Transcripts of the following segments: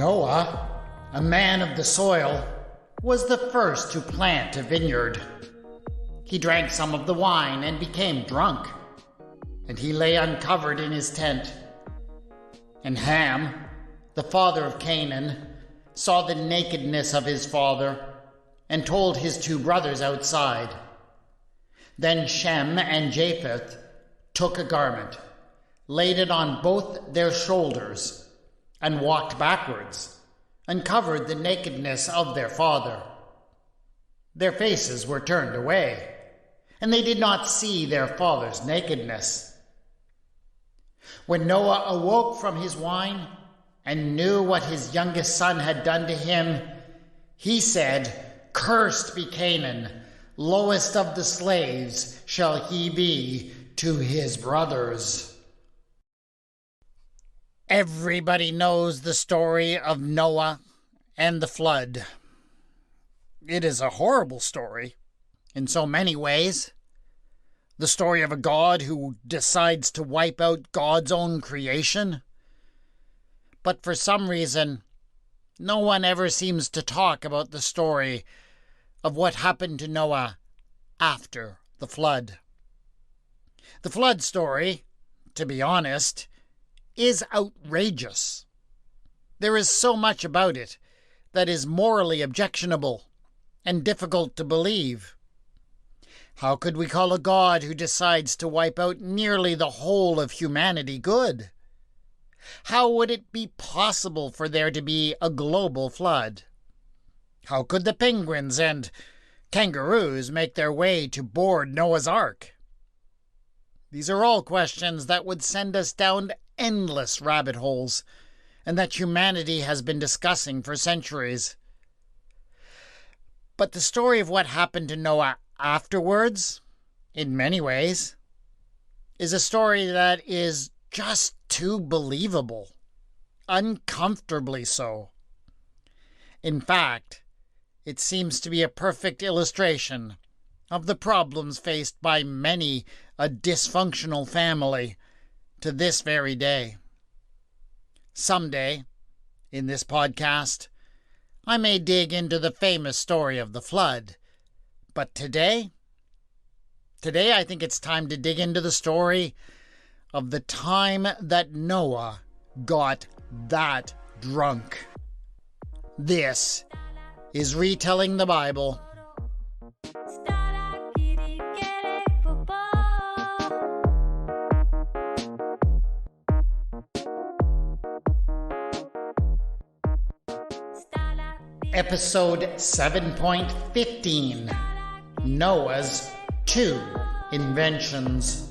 Noah, a man of the soil, was the first to plant a vineyard. He drank some of the wine and became drunk, and he lay uncovered in his tent. And Ham, the father of Canaan, saw the nakedness of his father and told his two brothers outside. Then Shem and Japheth took a garment, laid it on both their shoulders, and walked backwards, and covered the nakedness of their father. Their faces were turned away, and they did not see their father's nakedness. When Noah awoke from his wine and knew what his youngest son had done to him, he said, "Cursed be Canaan, lowest of the slaves shall he be to his brothers." Everybody knows the story of Noah and the flood. It is a horrible story in so many ways. The story of a God who decides to wipe out God's own creation. But for some reason, no one ever seems to talk about the story of what happened to Noah after the flood. The flood story, to be honest, is outrageous. There is so much about it that is morally objectionable and difficult to believe. How could we call a God who decides to wipe out nearly the whole of humanity good? How would it be possible for there to be a global flood? How could the penguins and kangaroos make their way to board Noah's Ark? These are all questions that would send us down endless rabbit holes, and that humanity has been discussing for centuries. But the story of what happened to Noah afterwards, in many ways, is a story that is just too believable, uncomfortably so. In fact, it seems to be a perfect illustration of the problems faced by many a dysfunctional family to this very day. Someday, in this podcast, I may dig into the famous story of the flood. But today I think it's time to dig into the story of the time that Noah got that drunk. This is Retelling the Bible. Episode 7.15, Noah's 2 Inventions.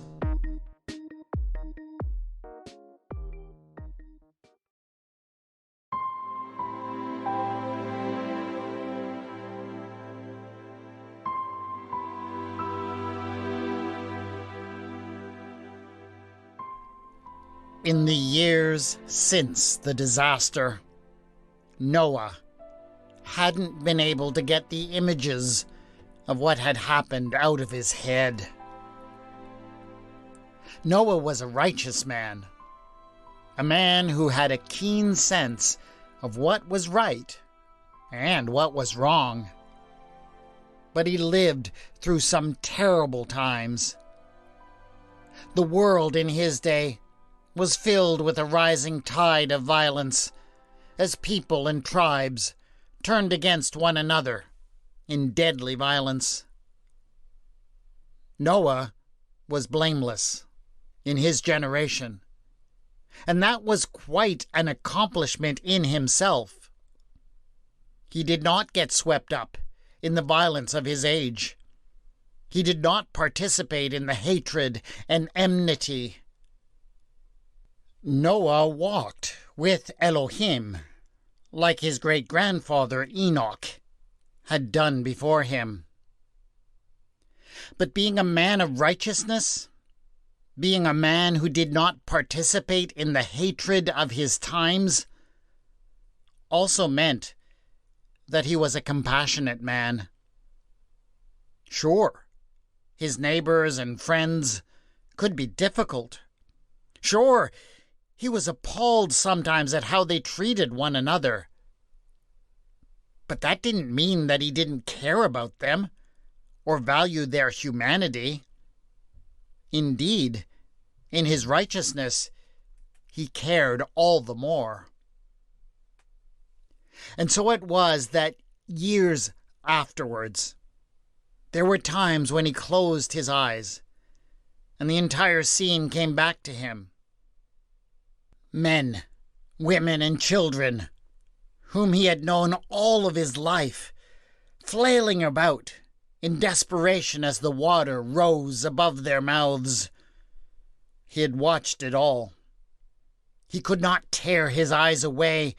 In the years since the disaster, Noah hadn't been able to get the images of what had happened out of his head. Noah was a righteous man, a man who had a keen sense of what was right and what was wrong. But he lived through some terrible times. The world in his day was filled with a rising tide of violence as people and tribes turned against one another in deadly violence. Noah was blameless in his generation, and that was quite an accomplishment in himself. He did not get swept up in the violence of his age. He did not participate in the hatred and enmity. Noah walked with Elohim, like his great-grandfather Enoch had done before him. But being a man of righteousness, being a man who did not participate in the hatred of his times, also meant that he was a compassionate man. Sure, his neighbors and friends could be difficult. Sure, He was appalled sometimes at how they treated one another. But that didn't mean that he didn't care about them or value their humanity. Indeed, in his righteousness, he cared all the more. And so it was that years afterwards, there were times when he closed his eyes and the entire scene came back to him. Men, women, and children, whom he had known all of his life, flailing about in desperation as the water rose above their mouths. He had watched it all. He could not tear his eyes away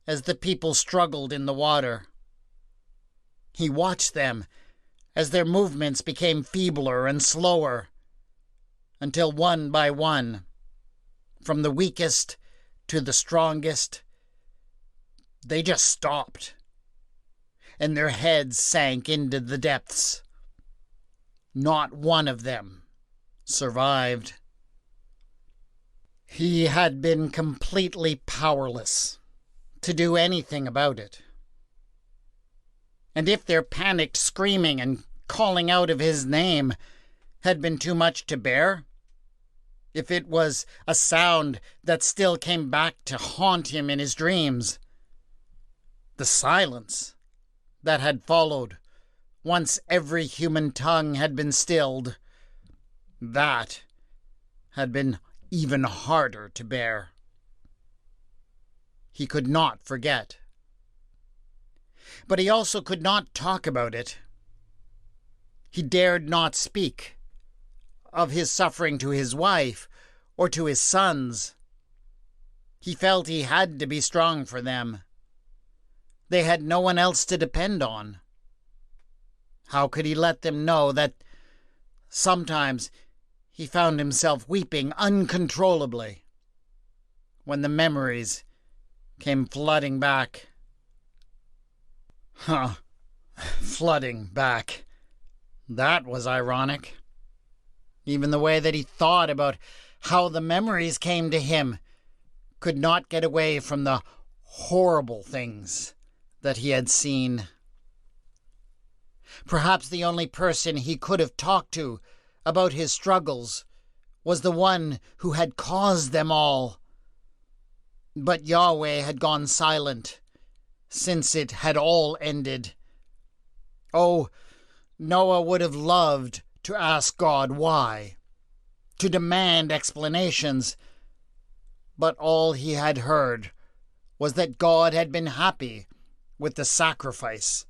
as the people struggled in the water. He watched them as their movements became feebler and slower, until one by one, from the weakest to the strongest, they just stopped, and their heads sank into the depths. Not one of them survived. He had been completely powerless to do anything about it. And if their panicked screaming and calling out of his name had been too much to bear, if it was a sound that still came back to haunt him in his dreams, the silence that had followed once every human tongue had been stilled, that had been even harder to bear. He could not forget. But he also could not talk about it. He dared not speak of his suffering to his wife or to his sons. He felt he had to be strong for them. They had no one else to depend on. How could he let them know that sometimes he found himself weeping uncontrollably when the memories came flooding back? Flooding back. That was ironic. Even the way that he thought about how the memories came to him could not get away from the horrible things that he had seen. Perhaps the only person he could have talked to about his struggles was the one who had caused them all. But Yahweh had gone silent since it had all ended. Oh, Noah would have loved to ask God why, to demand explanations, but all he had heard was that God had been happy with the sacrifice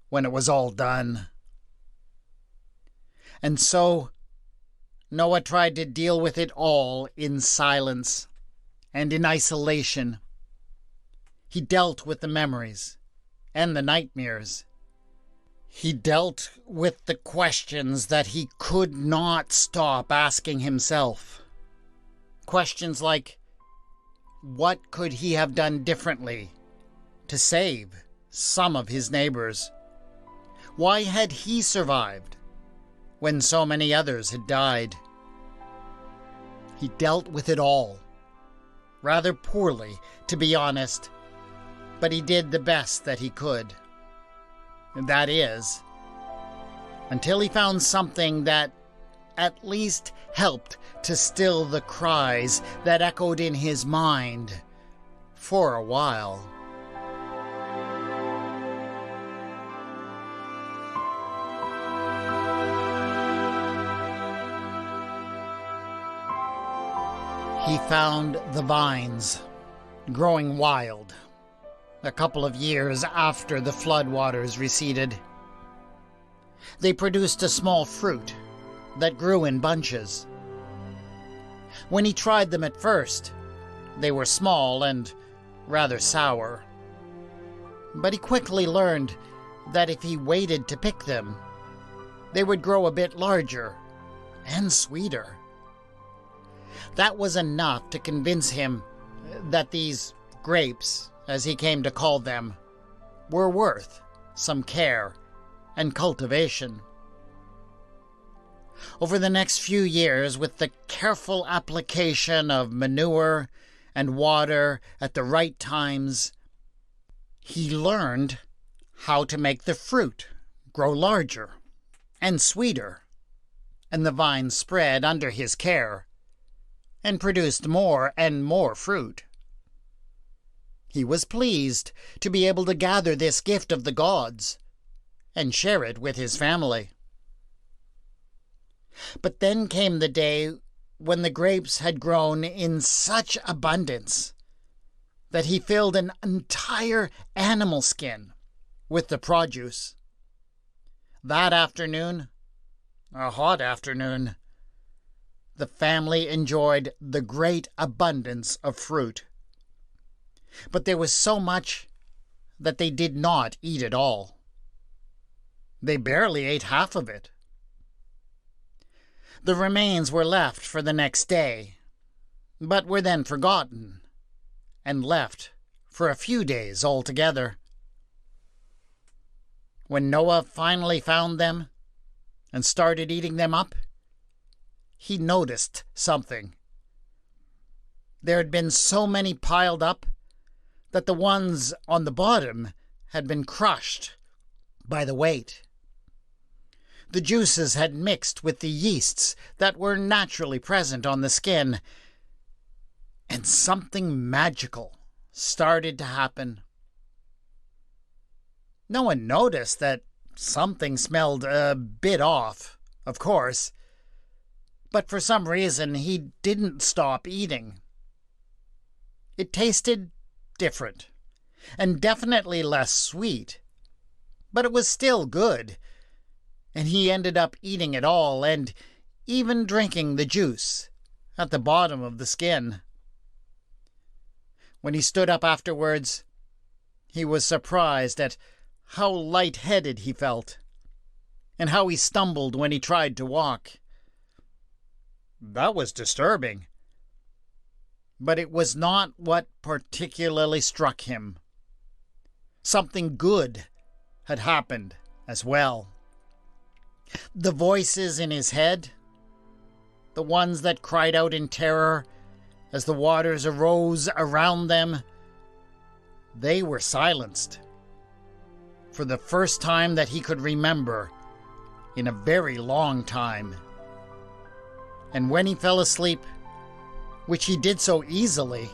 when it was all done. And so Noah tried to deal with it all in silence and in isolation. He dealt with the memories and the nightmares. He dealt with the questions that he could not stop asking himself. Questions like, what could he have done differently to save some of his neighbors? Why had he survived when so many others had died? He dealt with it all. Rather poorly, to be honest, but he did the best that he could. That is, until he found something that at least helped to still the cries that echoed in his mind for a while. He found the vines growing wild a couple of years after the floodwaters receded. They produced a small fruit that grew in bunches. When he tried them at first, they were small and rather sour. But he quickly learned that if he waited to pick them, they would grow a bit larger and sweeter. That was enough to convince him that these grapes, as he came to call them, were worth some care and cultivation. Over the next few years, with the careful application of manure and water at the right times, he learned how to make the fruit grow larger and sweeter, and the vine spread under his care and produced more and more fruit. He was pleased to be able to gather this gift of the gods and share it with his family. But then came the day when the grapes had grown in such abundance that he filled an entire animal skin with the produce. That afternoon, a hot afternoon, the family enjoyed the great abundance of fruit. But there was so much that they did not eat it all. They barely ate half of it. The remains were left for the next day, but were then forgotten and left for a few days altogether. When Noah finally found them and started eating them up, he noticed something. There had been so many piled up that the ones on the bottom had been crushed by the weight. The juices had mixed with the yeasts that were naturally present on the skin, and something magical started to happen. No one noticed that something smelled a bit off, of course, but for some reason he didn't stop eating. It tasted different, and definitely less sweet, but it was still good, and he ended up eating it all and even drinking the juice at the bottom of the skin. When he stood up afterwards, he was surprised at how light-headed he felt, and how he stumbled when he tried to walk. That was disturbing. But it was not what particularly struck him. Something good had happened as well. The voices in his head, the ones that cried out in terror as the waters arose around them, they were silenced for the first time that he could remember in a very long time. And when he fell asleep, which he did so easily,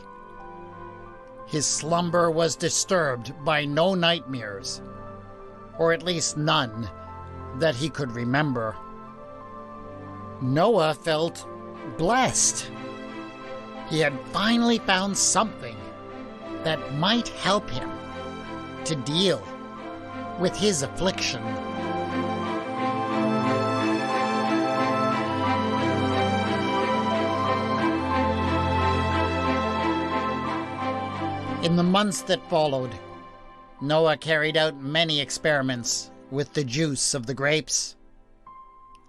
his slumber was disturbed by no nightmares, or at least none that he could remember. Noah felt blessed. He had finally found something that might help him to deal with his affliction. In the months that followed, Noah carried out many experiments with the juice of the grapes.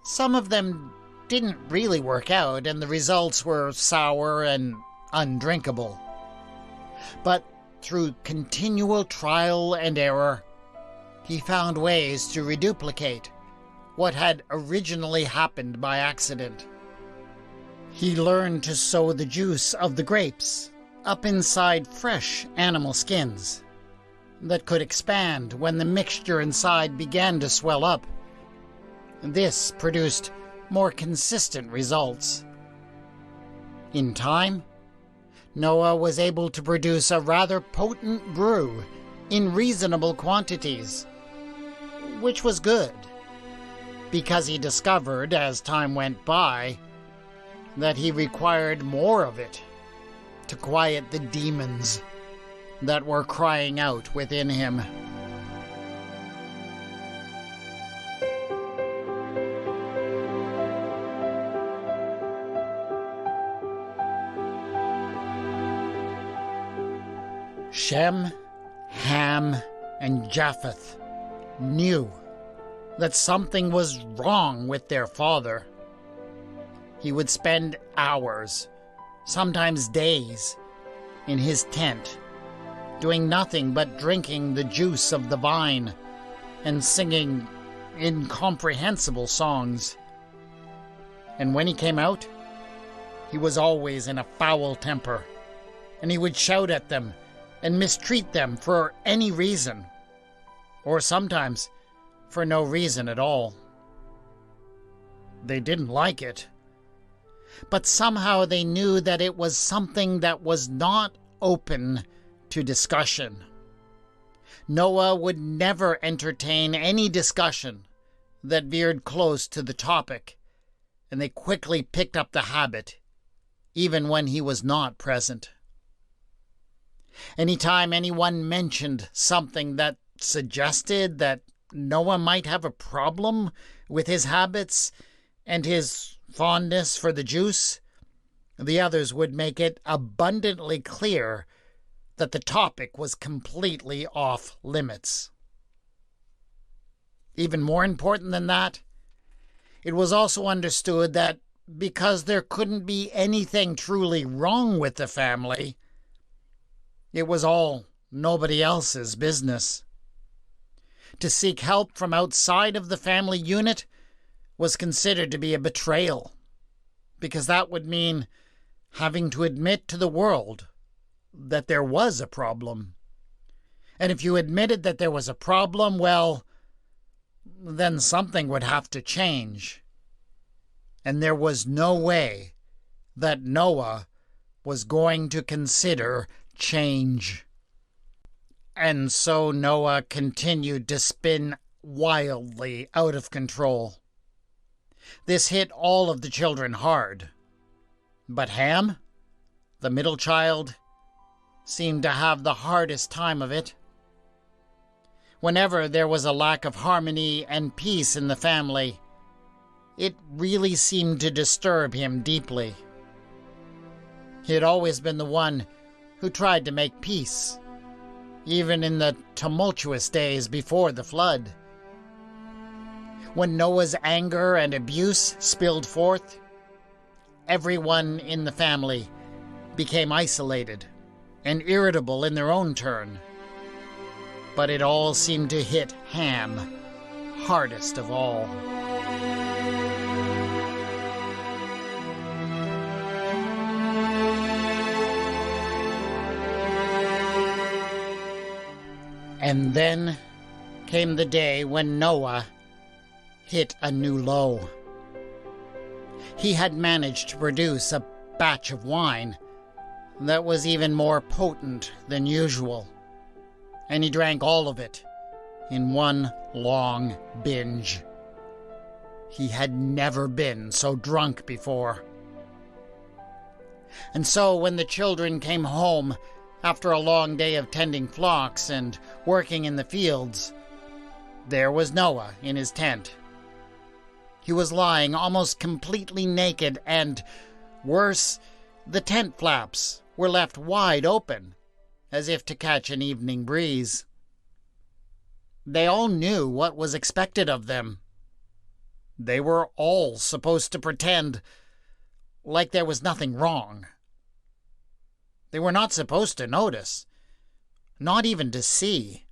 Some of them didn't really work out, and the results were sour and undrinkable. But through continual trial and error, he found ways to reduplicate what had originally happened by accident. He learned to sow the juice of the grapes up inside fresh animal skins that could expand when the mixture inside began to swell up. This produced more consistent results. In time, Noah was able to produce a rather potent brew in reasonable quantities, which was good, because he discovered as time went by that he required more of it to quiet the demons that were crying out within him. Shem, Ham, and Japheth knew that something was wrong with their father. He would spend hours, sometimes days, in his tent, doing nothing but drinking the juice of the vine and singing incomprehensible songs. And when he came out, he was always in a foul temper and he would shout at them and mistreat them for any reason, or sometimes for no reason at all. They didn't like it, but somehow they knew that it was something that was not open to discussion. Noah would never entertain any discussion that veered close to the topic, and they quickly picked up the habit, even when he was not present. Anytime anyone mentioned something that suggested that Noah might have a problem with his habits and his fondness for the juice, the others would make it abundantly clear that the topic was completely off limits. Even more important than that, it was also understood that because there couldn't be anything truly wrong with the family, it was all nobody else's business. To seek help from outside of the family unit was considered to be a betrayal, because that would mean having to admit to the world that there was a problem. And if you admitted that there was a problem, well, then something would have to change. And there was no way that Noah was going to consider change. And so Noah continued to spin wildly out of control. This hit all of the children hard. But Ham, the middle child, seemed to have the hardest time of it. Whenever there was a lack of harmony and peace in the family, it really seemed to disturb him deeply. He had always been the one who tried to make peace, even in the tumultuous days before the flood. When Noah's anger and abuse spilled forth, everyone in the family became isolated and irritable in their own turn. But it all seemed to hit Ham hardest of all. And then came the day when Noah hit a new low. He had managed to produce a batch of wine that was even more potent than usual, and he drank all of it in one long binge. He had never been so drunk before. And so when the children came home after a long day of tending flocks and working in the fields, there was Noah in his tent. He was lying almost completely naked, and, worse, the tent flaps were left wide open, as if to catch an evening breeze. They all knew what was expected of them. They were all supposed to pretend like there was nothing wrong. They were not supposed to notice, not even to see.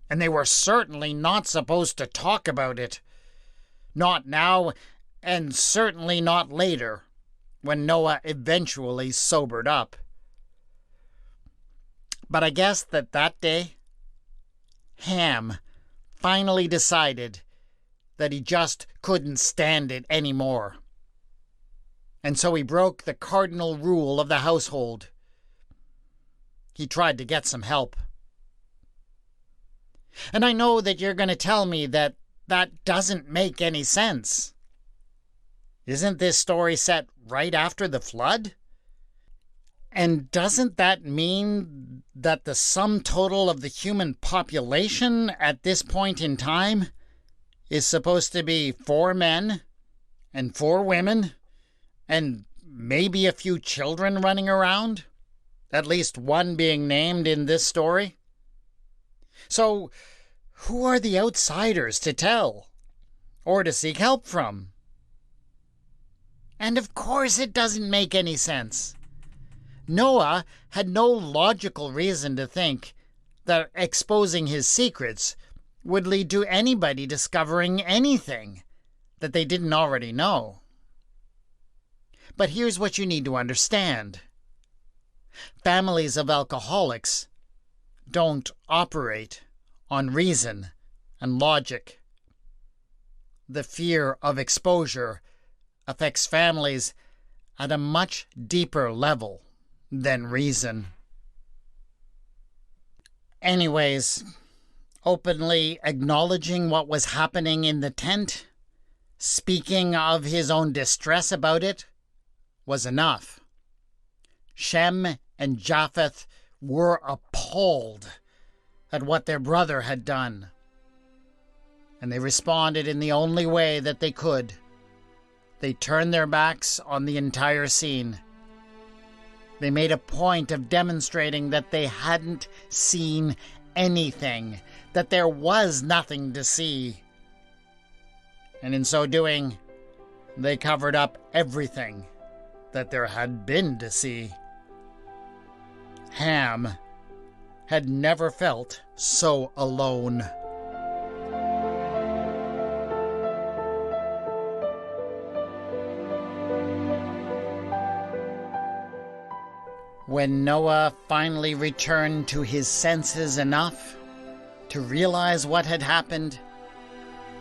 And they were certainly not supposed to talk about it. Not now, and certainly not later, when Noah eventually sobered up. But I guess that day, Ham finally decided that he just couldn't stand it anymore. And so he broke the cardinal rule of the household. He tried to get some help. And I know that you're going to tell me that doesn't make any sense. Isn't this story set right after the flood? And doesn't that mean that the sum total of the human population at this point in time is supposed to be 4 men and 4 women and maybe a few children running around? At least one being named in this story? So, who are the outsiders to tell or to seek help from? And of course it doesn't make any sense. Noah had no logical reason to think that exposing his secrets would lead to anybody discovering anything that they didn't already know. But here's what you need to understand. Families of alcoholics don't operate on reason and logic. The fear of exposure affects families at a much deeper level than reason. Anyways, openly acknowledging what was happening in the tent, speaking of his own distress about it, was enough. Shem and Japheth were appalled at what their brother had done, and they responded in the only way that they could. They turned their backs on the entire scene. They made a point of demonstrating that they hadn't seen anything, that there was nothing to see. And in so doing, they covered up everything that there had been to see. Ham had never felt so alone. When Noah finally returned to his senses enough to realize what had happened,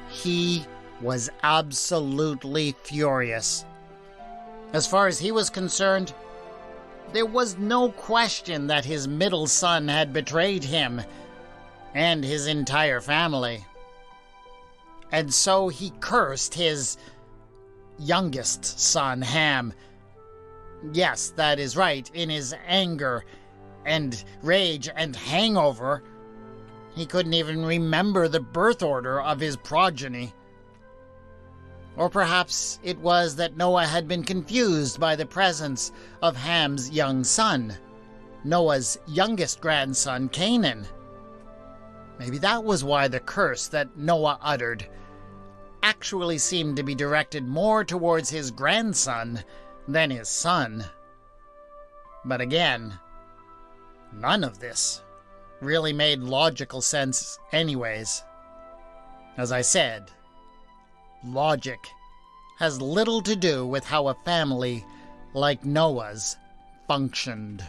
he was absolutely furious. As far as he was concerned, there was no question that his middle son had betrayed him and his entire family. And so he cursed his youngest son, Ham. Yes, that is right. In his anger and rage and hangover, he couldn't even remember the birth order of his progeny. Or perhaps it was that Noah had been confused by the presence of Ham's young son, Noah's youngest grandson, Canaan. Maybe that was why the curse that Noah uttered actually seemed to be directed more towards his grandson than his son. But again, none of this really made logical sense anyways. As I said, logic has little to do with how a family like Noah's functioned.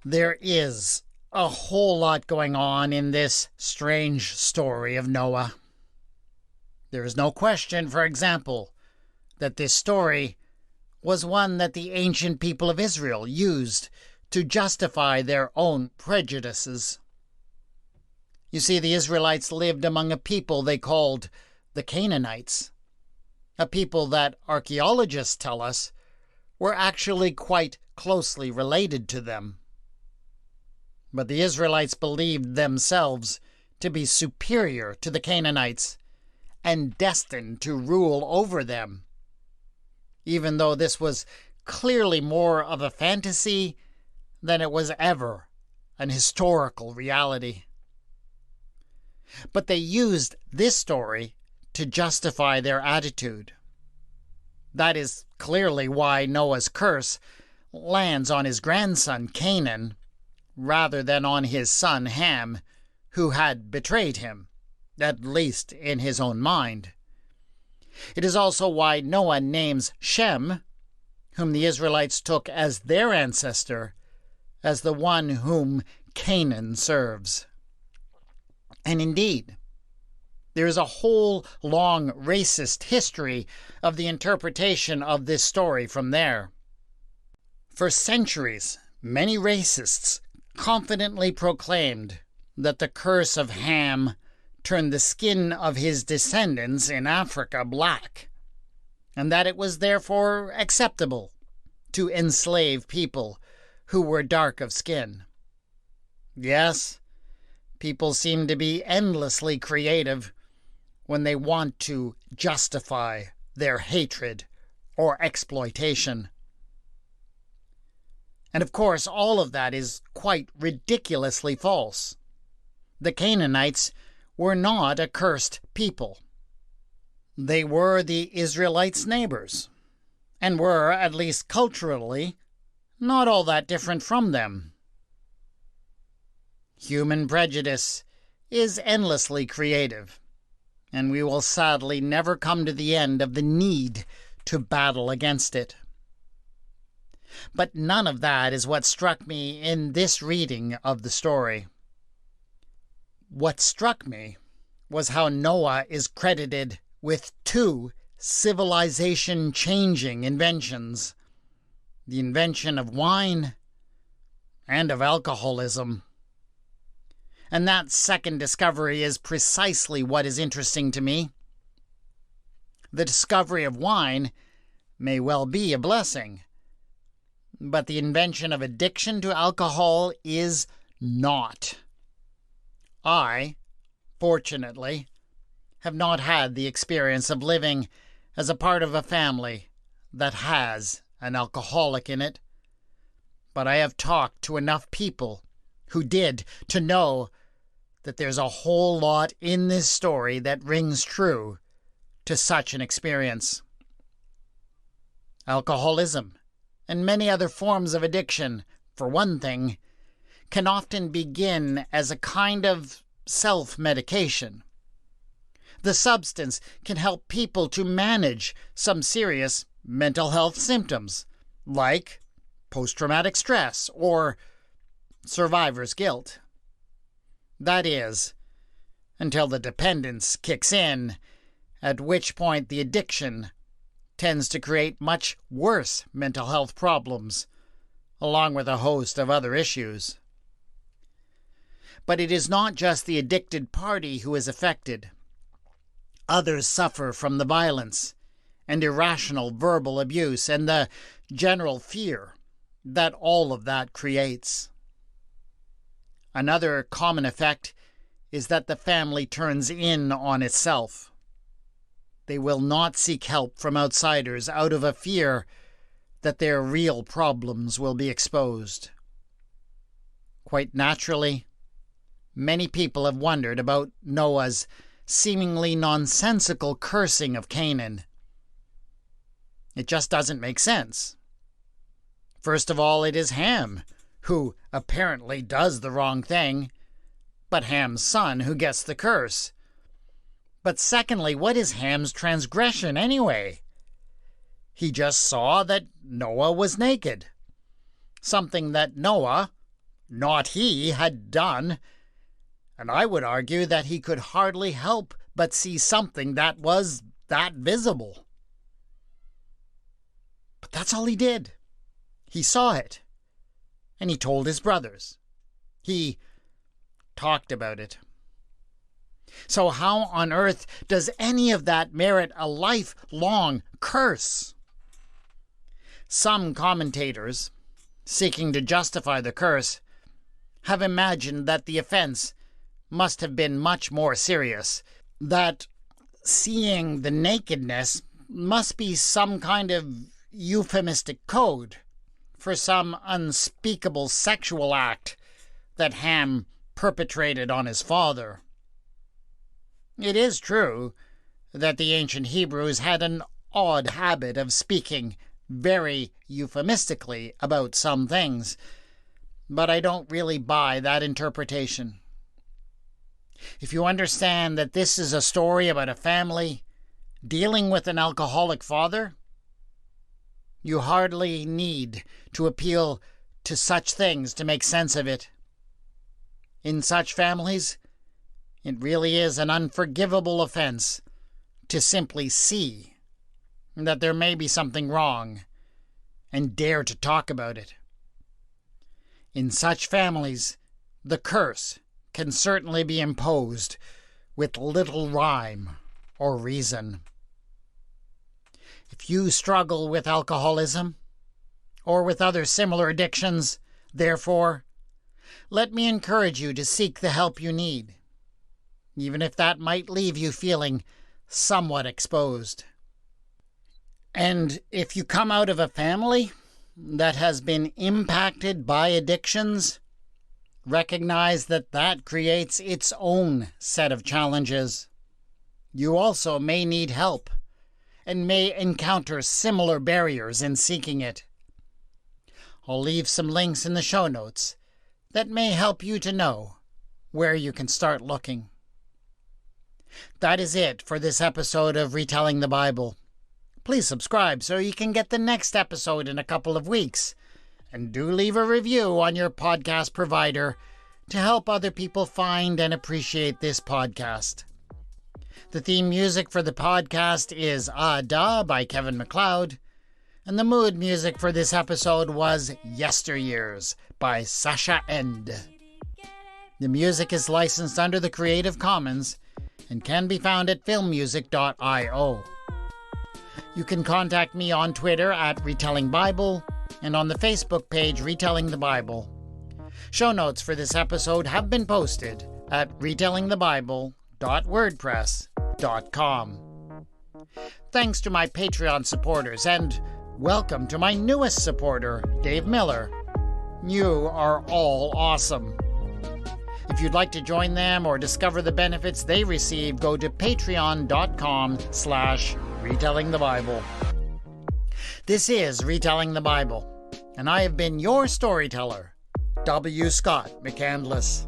There is a whole lot going on in this strange story of Noah. There is no question, for example, that this story was one that the ancient people of Israel used to justify their own prejudices. You see, the Israelites lived among a people they called the Canaanites, a people that archaeologists tell us were actually quite closely related to them. But the Israelites believed themselves to be superior to the Canaanites and destined to rule over them, even though this was clearly more of a fantasy than it was ever an historical reality. But they used this story to justify their attitude. That is clearly why Noah's curse lands on his grandson Canaan rather than on his son Ham, who had betrayed him, at least in his own mind. It is also why Noah names Shem, whom the Israelites took as their ancestor, as the one whom Canaan serves. And indeed, there is a whole long racist history of the interpretation of this story from there. For centuries, many racists confidently proclaimed that the curse of Ham turned the skin of his descendants in Africa black, and that it was therefore acceptable to enslave people who were dark of skin. Yes, people seem to be endlessly creative when they want to justify their hatred or exploitation. And of course, all of that is quite ridiculously false. The Canaanites were not a cursed people. They were the Israelites' neighbors, and were, at least culturally, not all that different from them. Human prejudice is endlessly creative, and we will sadly never come to the end of the need to battle against it. But none of that is what struck me in this reading of the story. What struck me was how Noah is credited with 2 civilization-changing inventions: the invention of wine and of alcoholism. And that second discovery is precisely what is interesting to me. The discovery of wine may well be a blessing, but the invention of addiction to alcohol is not. I, fortunately, have not had the experience of living as a part of a family that has an alcoholic in it, but I have talked to enough people who did to know that there's a whole lot in this story that rings true to such an experience. Alcoholism and many other forms of addiction, for one thing, can often begin as a kind of self-medication. The substance can help people to manage some serious mental health symptoms, like post-traumatic stress or survivor's guilt. That is, until the dependence kicks in, at which point the addiction tends to create much worse mental health problems, along with a host of other issues. But it is not just the addicted party who is affected. Others suffer from the violence and irrational verbal abuse and the general fear that all of that creates. Another common effect is that the family turns in on itself. They will not seek help from outsiders out of a fear that their real problems will be exposed. Quite naturally, many people have wondered about Noah's seemingly nonsensical cursing of Canaan. It just doesn't make sense. First of all, it is Ham who apparently does the wrong thing, but Ham's son who gets the curse. But secondly, what is Ham's transgression anyway? He just saw that Noah was naked, something that Noah, not he, had done, and I would argue that he could hardly help but see something that was that visible. But that's all he did. He saw it, and he told his brothers. He talked about it. So how on earth does any of that merit a lifelong curse? Some commentators, seeking to justify the curse, have imagined that the offense must have been much more serious, that seeing the nakedness must be some kind of euphemistic code for some unspeakable sexual act that Ham perpetrated on his father. It is true that the ancient Hebrews had an odd habit of speaking very euphemistically about some things, but I don't really buy that interpretation. If you understand that this is a story about a family dealing with an alcoholic father, you hardly need to appeal to such things to make sense of it. In such families, it really is an unforgivable offense to simply see that there may be something wrong and dare to talk about it. In such families, the curse can certainly be imposed with little rhyme or reason. If you struggle with alcoholism or with other similar addictions, therefore, let me encourage you to seek the help you need, even if that might leave you feeling somewhat exposed. And if you come out of a family that has been impacted by addictions, recognize that that creates its own set of challenges. You also may need help and may encounter similar barriers in seeking it. I'll leave some links in the show notes that may help you to know where you can start looking. That is it for this episode of Retelling the Bible. Please subscribe so you can get the next episode in a couple of weeks. And do leave a review on your podcast provider to help other people find and appreciate this podcast. The theme music for the podcast is Ah Da by Kevin MacLeod, and the mood music for this episode was Yesteryears by Sasha End. The music is licensed under the Creative Commons and can be found at filmmusic.io. You can contact me on Twitter at Retelling Bible and on the Facebook page Retelling the Bible. Show notes for this episode have been posted at retellingthebible.wordpress.com. Thanks to my Patreon supporters, and welcome to my newest supporter, Dave Miller. You are all awesome. If you'd like to join them or discover the benefits they receive, go to patreon.com/retellingthebible. This is Retelling the Bible, and I have been your storyteller, W. Scott McCandless.